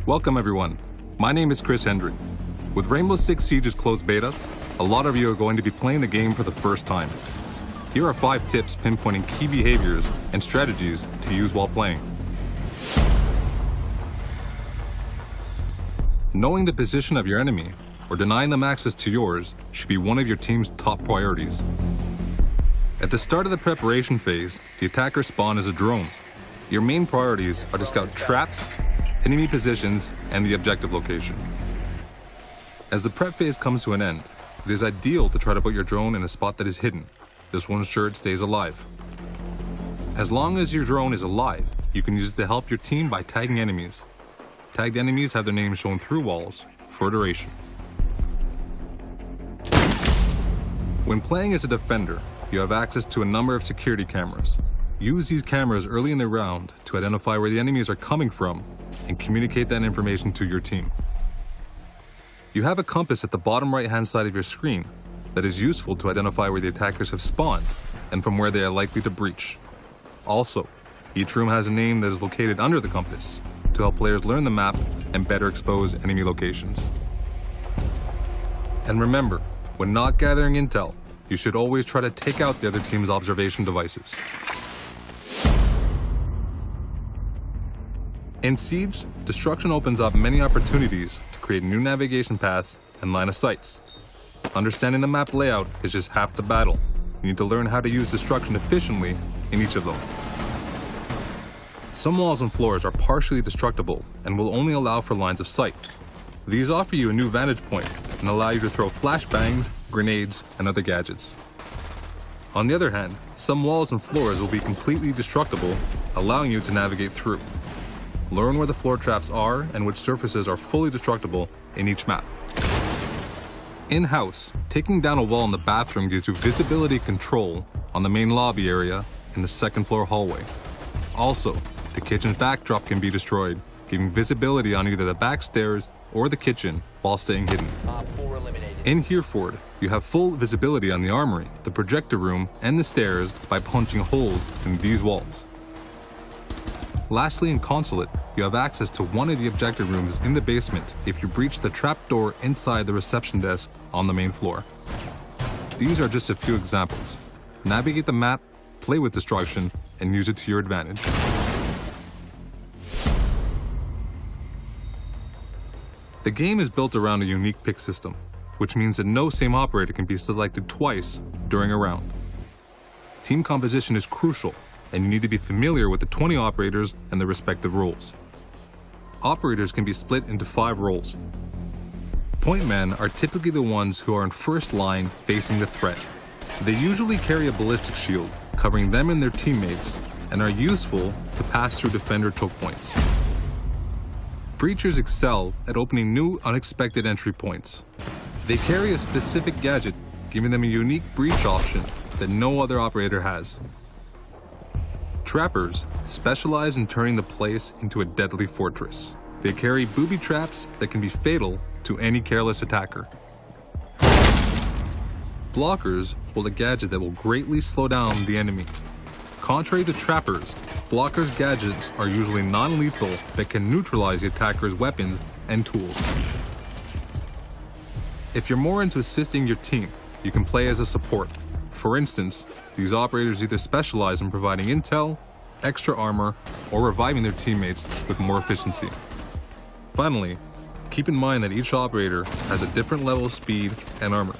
Welcome everyone, my name is Chris Hendry. With Rainbow Six Siege's closed beta, a lot of you are going to be playing the game for the first time. Here are 5 tips pinpointing key behaviors and strategies to use while playing. Knowing the position of your enemy or denying them access to yours should be one of your team's top priorities. At the start of the preparation phase, the attacker spawn is a drone. Your main priorities are to scout traps, enemy positions, and the objective location. As the prep phase comes to an end, it is ideal to try to put your drone in a spot that is hidden. This will ensure it stays alive. As long as your drone is alive, you can use it to help your team by tagging enemies. Tagged enemies have their names shown through walls for a duration. When playing as a defender, you have access to a number of security cameras. Use these cameras early in the round to identify where the enemies are coming from and communicate that information to your team. You have a compass at the bottom right-hand side of your screen that is useful to identify where the attackers have spawned and from where they are likely to breach. Also, each room has a name that is located under the compass to help players learn the map and better expose enemy locations. And remember, when not gathering intel, you should always try to take out the other team's observation devices. In Siege, destruction opens up many opportunities to create new navigation paths and line of sights. Understanding the map layout is just half the battle. You need to learn how to use destruction efficiently in each of them. Some walls and floors are partially destructible and will only allow for lines of sight. These offer you a new vantage point and allow you to throw flashbangs, grenades, and other gadgets. On the other hand, some walls and floors will be completely destructible, allowing you to navigate through. Learn where the floor traps are and which surfaces are fully destructible in each map. In-house, taking down a wall in the bathroom gives you visibility control on the main lobby area in the second floor hallway. Also, the kitchen's backdrop can be destroyed, giving visibility on either the back stairs or the kitchen while staying hidden. In Hereford, you have full visibility on the armory, the projector room, and the stairs by punching holes in these walls. Lastly, in Consulate, you have access to one of the objective rooms in the basement if you breach the trapdoor inside the reception desk on the main floor. These are just a few examples. Navigate the map, play with destruction, and use it to your advantage. The game is built around a unique pick system, which means that no same operator can be selected twice during a round. Team composition is crucial, and you need to be familiar with the 20 operators and their respective roles. Operators can be split into 5 roles. Point men are typically the ones who are in first line facing the threat. They usually carry a ballistic shield, covering them and their teammates, and are useful to pass through defender choke points. Breachers excel at opening new, unexpected entry points. They carry a specific gadget, giving them a unique breach option that no other operator has. Trappers specialize in turning the place into a deadly fortress. They carry booby traps that can be fatal to any careless attacker. Blockers hold a gadget that will greatly slow down the enemy. Contrary to trappers, blockers' gadgets are usually non-lethal that can neutralize the attacker's weapons and tools. If you're more into assisting your team, you can play as a support. For instance, these operators either specialize in providing intel, extra armor, or reviving their teammates with more efficiency. Finally, keep in mind that each operator has a different level of speed and armor.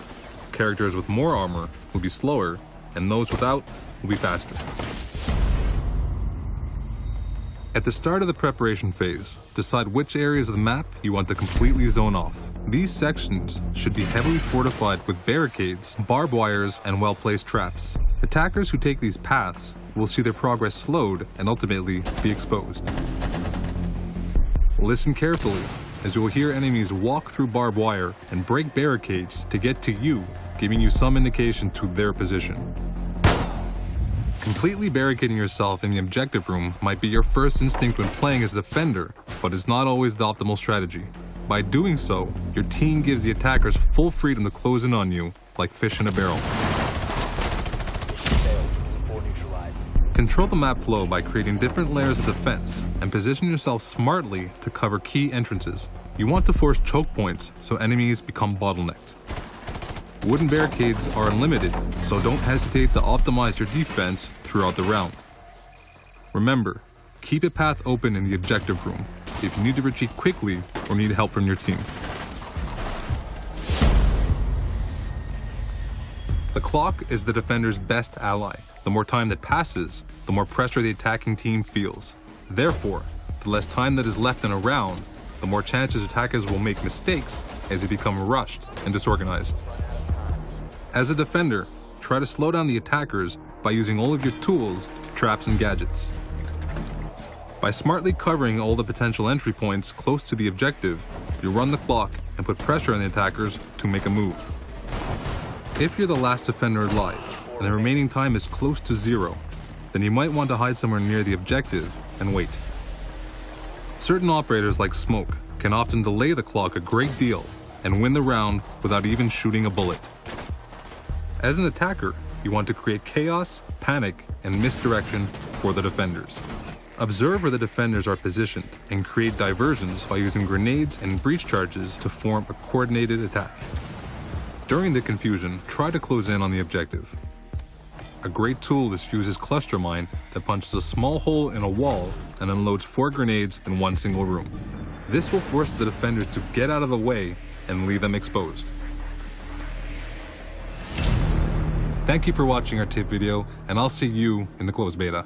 Characters with more armor will be slower, and those without will be faster. At the start of the preparation phase, decide which areas of the map you want to completely zone off. These sections should be heavily fortified with barricades, barbed wires, and well-placed traps. Attackers who take these paths will see their progress slowed and ultimately be exposed. Listen carefully, as you will hear enemies walk through barbed wire and break barricades to get to you, giving you some indication to their position. Completely barricading yourself in the objective room might be your first instinct when playing as a defender, but it's not always the optimal strategy. By doing so, your team gives the attackers full freedom to close in on you, like fish in a barrel. Control the map flow by creating different layers of defense and position yourself smartly to cover key entrances. You want to force choke points so enemies become bottlenecked. Wooden barricades are unlimited, so don't hesitate to optimize your defense throughout the round. Remember, keep a path open in the objective room if you need to retreat quickly or need help from your team. The clock is the defender's best ally. The more time that passes, the more pressure the attacking team feels. Therefore, the less time that is left in a round, the more chances attackers will make mistakes as they become rushed and disorganized. As a defender, try to slow down the attackers by using all of your tools, traps, and gadgets. By smartly covering all the potential entry points close to the objective, you run the clock and put pressure on the attackers to make a move. If you're the last defender alive, and the remaining time is close to 0, then you might want to hide somewhere near the objective and wait. Certain operators like Smoke can often delay the clock a great deal and win the round without even shooting a bullet. As an attacker, you want to create chaos, panic, and misdirection for the defenders. Observe where the defenders are positioned and create diversions by using grenades and breach charges to form a coordinated attack. During the confusion, try to close in on the objective. A great tool is Fuse's cluster mine that punches a small hole in a wall and unloads 4 grenades in one single room. This will force the defenders to get out of the way and leave them exposed. Thank you for watching our tip video, and I'll see you in the closed beta.